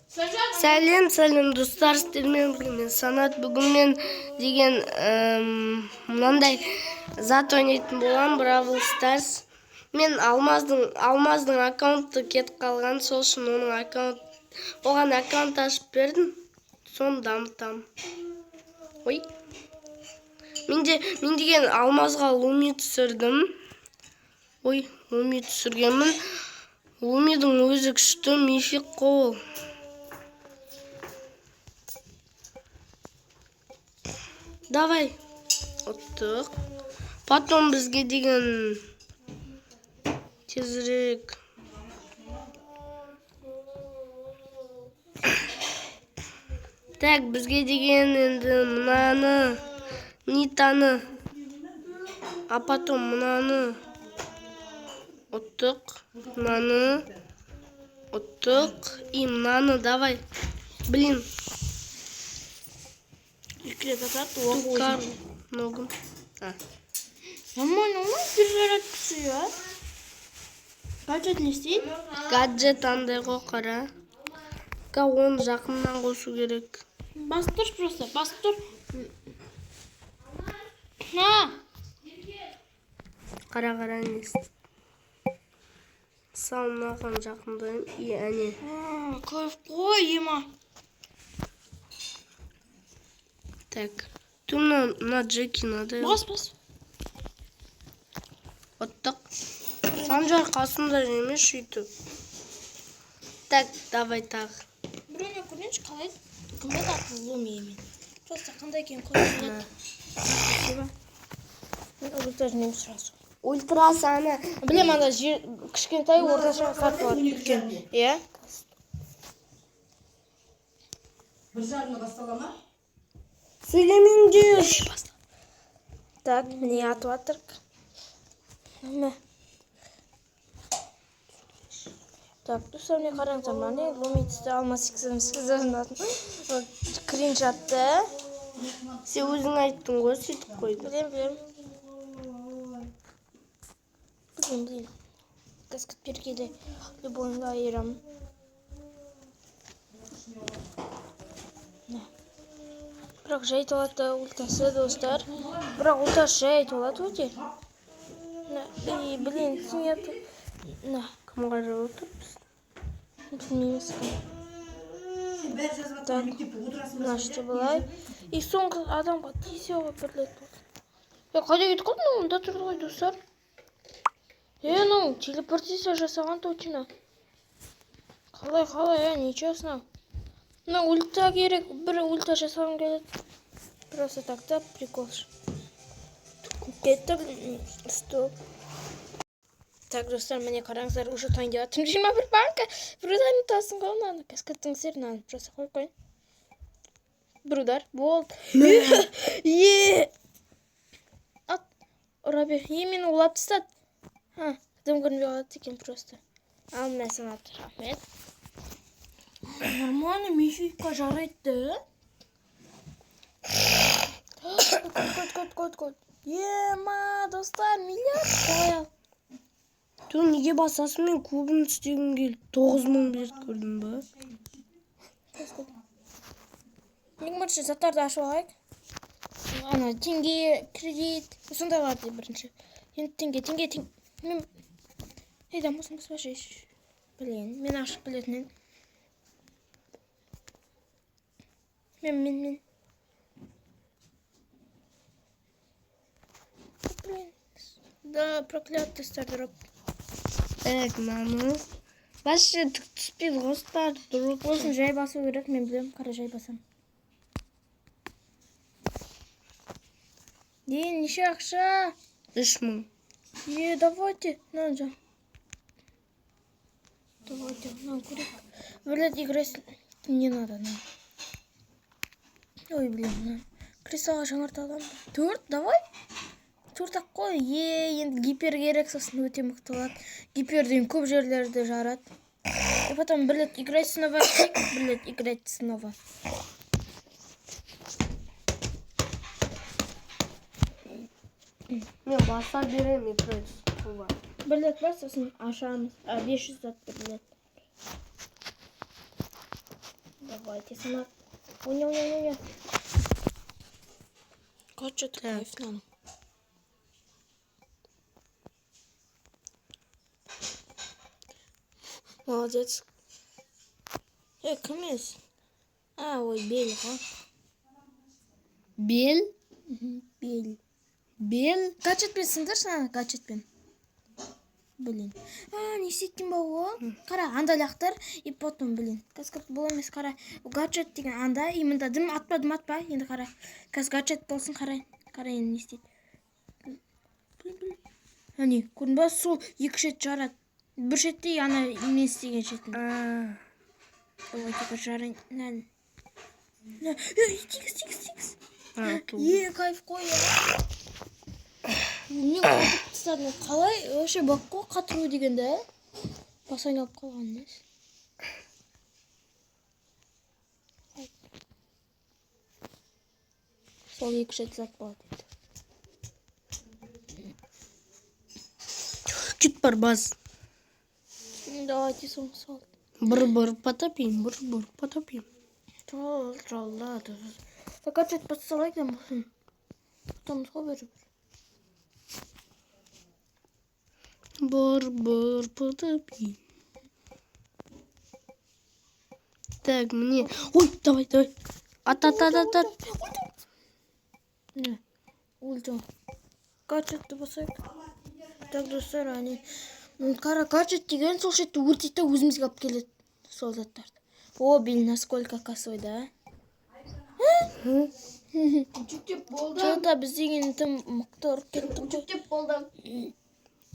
Сәлем достар, сіздермен бірге Санат. Бүгін мен деген мынандай зат ойнайтын болам, Бравл Старс. Мен Алмаздың аккаунты кетіп қалған, сол үшін оған аккаунт ашып бердім. Соны дамытам. Ой. Мен деген Алмазға Луми түсірдім. Ой, Луми түсіргенмін. Лумидің өзі күшті, мифик қол. Давай. Оттық. Потом бізге деген тезірек. Так, бізге деген енді мынаны, Нитаны. А потом мынаны. Оттық. Мынаны. Оттық. И мынаны, давай. Блин. Тукар ногу. Нормально, bir жарат түсüyor. Гаджет не істейді? Гаджет андай ғой, қара. Оны жақыннан қосу керек. Басып тұр просто, басып тұр. На! Қара несі. Салынаған жақындайым. И әне. Қойып қой, ема. Так. Мына Джеки надо. Бас. Оттық. Санжар қасында емес шүйті. Так, давай тағы. Біреуіне көрінші қалай? Кімді тартыз Луми емен. Просто қандай екен көрінеді. Спасибо. Мен ультра жинем сразу. Ультрасы ана. Білем, анда кішкентай орташа сарт бар. Иә? Bir жарына басталама? Сөйлемеңдер. Так, міне атып атырық. Так, достар, мне қараңыздар, мынандай Луми түсті алма 88 кринж атты. Сен өзің айттың ғой, сөйтіп қойды. Білем. Каскет перкеде любойымға айырам. Бірақ жай толады ультасы, достар. Бірақ ультасы жай толады өте. Блин, синет. Кім қарап отырмыз? Білмейміз. Так, нашты былай. И соңғы адамға тесеуға бірлет болды. Қайда кетіп қалдың, онда тұрды ғой, достар. Телепортация жасаған точно. Қалай, нечестно. Ульта керек, бір ульта жасағым келеді. Просто так-то прикол. Кетті, стоп. Так, достар, міне қараңыздар, уже тайын деп аттым. 21 банка. Бірудар ұтасын ғой, мынаны. Каскеттің серін просто қойын. Бірудар, болды. Ат, ұра бер. Мені улап тастады. Адам көрінбей қалады екен просто. Ал мына санатты рахмет. Нормально, мификқа жарайды. Код. Ема, достар, миллиард қоял. Неге басасың, мен кубын істегім келіп 9000 берді көрдім ба? Мен бірінші заттарды ашып алайық. Ана, теңге, кредит, сондайларды бірінші. Енді теңге. Мен... Ейдам, осыны баспашы. Блин, мен ашып білетінен. Мен. Блин. Да, проклятый стардроп. Так, мамы. Башы түк түспейді ғой стардроп. Осын жай басу керек, мен білем, қара жай басам. Неше ақша? 3000. Давайте, надо. Давайте, курик. Блядь, играть не надо, Ой, блин, Крисалға жаңарта аламын. 4, давай. 4 қой. Енді гипер керек, сосын өте мықты болады. Гиперден көп жерлерді жарады. И потом, блядь, играть снова. Мен баса берем, Блядь, бас, сосын ашамыз. 500 затты, блядь. Давайте, сынок. Ойна. Kaç kayıf lan? Молодец. Кім ес? Ой, Бель, ға. Бел? Бель. Бел? Гаджетпен сындырсana, гаджетпен. Блин. Не істейтін ба ол? Қара, анда лақтыр, и потом, блин. Қазір бұл емес, қара. Гаджет деген анда, и мында дым атпа. Енді қара. Қазір гаджет болсын, қара. Қара, енді не істейді. Блин. Әне, көрдің ба, сол екі шет жарады. Бір шетте, ана мен істеген шетін. Давайте пожарим. Тигіз. Кайф қой, Мен қатып тыстадым. Қалай? Вообще бақ қой қатыру дегенде. Басаң алып қалған емес. Сол екі шет зат болады. Чуть барбаз. Давайте сон сал. Бір потопим, бір потопим. Ладно. Так гаджет подсылай там. Потом сховер. Бір потопим. Так, мне... Ой, давай. Ат. Не, ультим. Гаджетті басайық. Так, достар, әне. Қара, гаджет деген сол шетті өртейді өзімізге алып келеді. Сол заттарды. О, Бель, насколько косой, да? Жүктеп болды. Что-то біз деген тым мықты ұрып кеттік қой. Жүктеп болды.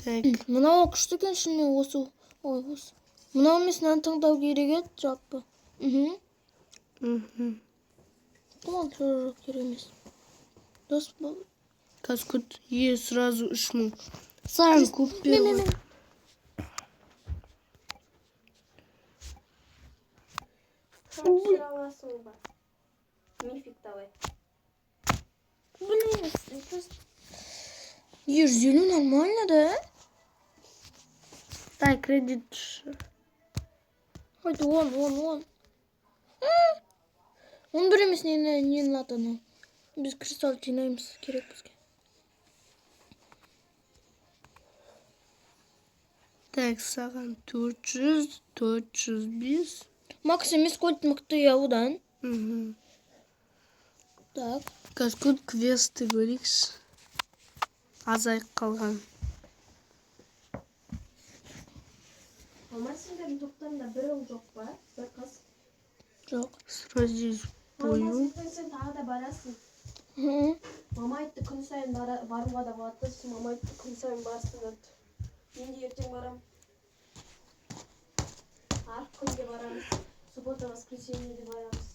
Так. Мынау күшті екен шынымен осы. Ой, осы. Мынау емес, мынаны таңдау керек еді, жалпы. Tamam, çok керек емес. Дос бол. Каскут сразу 3000. Сам купил. Мифик давай. Блин, Ежелю нормально, да? Дай кредит. Хоть он. Он бір емес не надо, но. Біз кристалл жинаймыз керек бізге. Так, саған 405. Макс емес кольт мықты я одан. Так. Каскут квесті көрейікші. Азайып қалған. Мама сендердің топтарында бір ұл жоқ па? Бір қыз. Жоқ. Сразу бою. Сен тағы да барасың. Мама айтты күн сайын баруға да болады. Мама айтты күн сайын барсын деді. Мен де ертең барам. Арық күнде барамыз. Суббота, воскресеньеде барамыз.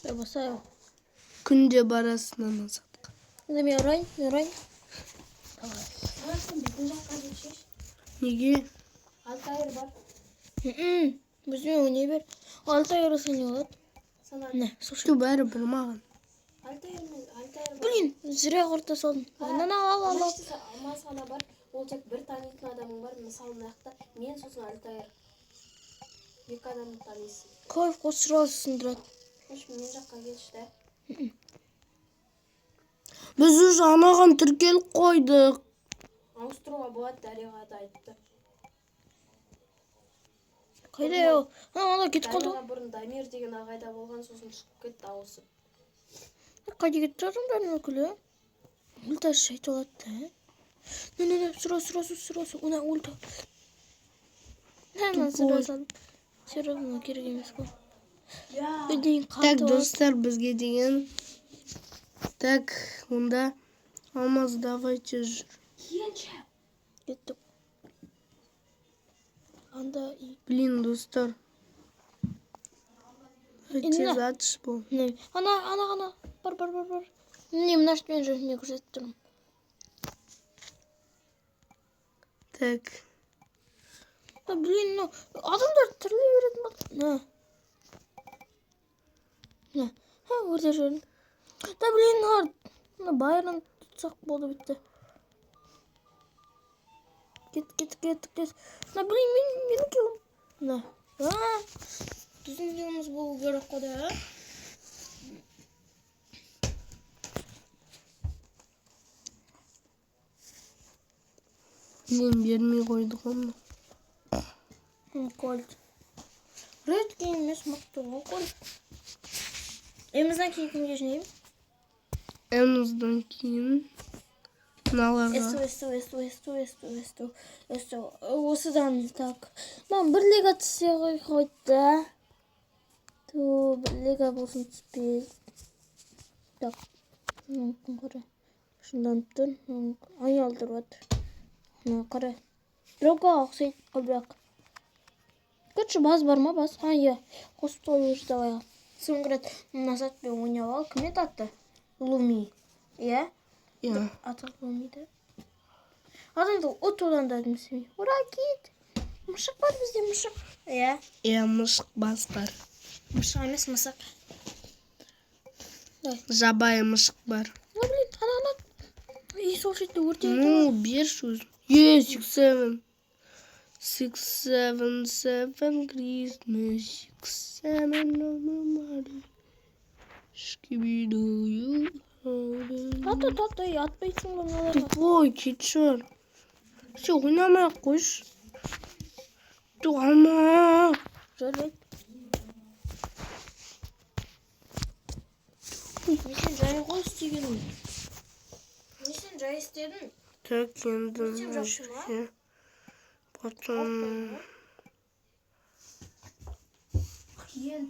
Басайық. Күнде барасың намазатқа. Енді мен ұрайын. Барасың біздің жаққа деп шеш. Неге? Алтайыр бар. Бізбен ойнай бер. Алтайыр олса не болады? Sana Не, слушай. Ту бәрі бір маған. Алтайыр бар. Блин, зря құрта салдым. Ал. Ама sana бар. Ол тек бір танитын адамың бар. Мысалы мына жақта мен сосын Алтайыр. Екі адамды танисың. Кайф қой сразу сындырады. Хош, мен жаққа келші. Біз уже анаған тіркеліп қойдық. Ауыстыруға болады, Дариға да айтты. Қайда еу? Ана кетіп қалды. Дариға бұрын Дамир деген ағайда болған, сосын шығып кетті ауысып. Қайда кетті адамдардың өкілі? Ульта шайты олады да. Не, сұрасы. Она ульта. Серьезно, керек емес қой. Так, достар, бізге деген. Так, онда алмаз давайте жүр. Кеттік. Анда и... Блин, достар. Тез атыш бұл. Не, ана. Бар. Не, мына шетпен жүр, мен көрсетіп тұрмын. Так. Да, блин, ну, адамдар түрлі беретін бақ. Не, өрде жүрін. Да, блин, байырын тұтсақ болды бітті. Кет. Да, блин, менің келім. Түз Өзүнүз болу керек го да. Мен бермей қойдық оны. Кольт. Ред емес мықты ғой кольт. Эмізден кейін кімге жинаймын? Эмізден кейін мыналарға. Эсто. Осыдан так. Мен бір лига түссе қойды. Ту, бір лига болсын түспейді. Так. Мүмкін қара. Шындан тұр. Айналдырып отыр. Қара. Біреуге ұқсайды қылбырақ. Короче, баз бар ма? Баз. Иә. Қостой уже давай. Соңғы рет назатпен ойнап ал. Кім еді аты? Луми. Иә? Иә. Аты Луми да. Адамды отудан да демесем. Ура, кит! Мышық бар бізде, мышық. Иә? Иә, мышық бас бар. Мышық емес, мысық. Жабайы мышық бар. Блин, ана. И сол жерде өртейді. Ну, бер сөз. 6-7. 6-7 Christmas. 6-7 on the money. Скибиду. Атпайсың ба мыналарға? Тупой, кетшір. Все, ойнамай-ақ қойшы. Туғама. Жарайды. Несен жай ғой істеген? Несен жай істедің? Так, енді Мектеп жақсы ма? мәжікке. Потом... Қиын.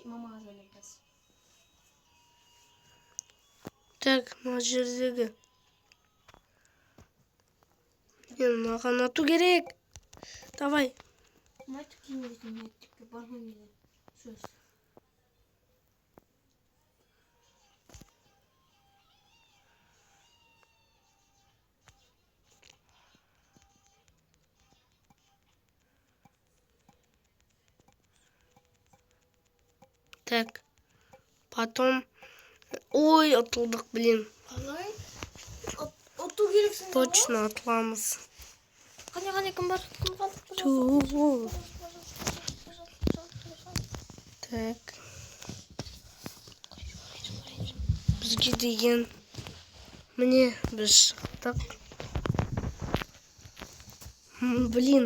Мамаға звоним қазір. Так, мына жердегі. Мен маған ату керек. Давай. Майтып киінбейтін мектепке бармаймын деген сөз. Так. Потом... Ой, атылдық, блин. Қалай? Оту керексің. Точно атыламыз. Қане кім бар? Кім қалды? Ту. Так. Бізге деген... Міне, біз шықтық. Блин.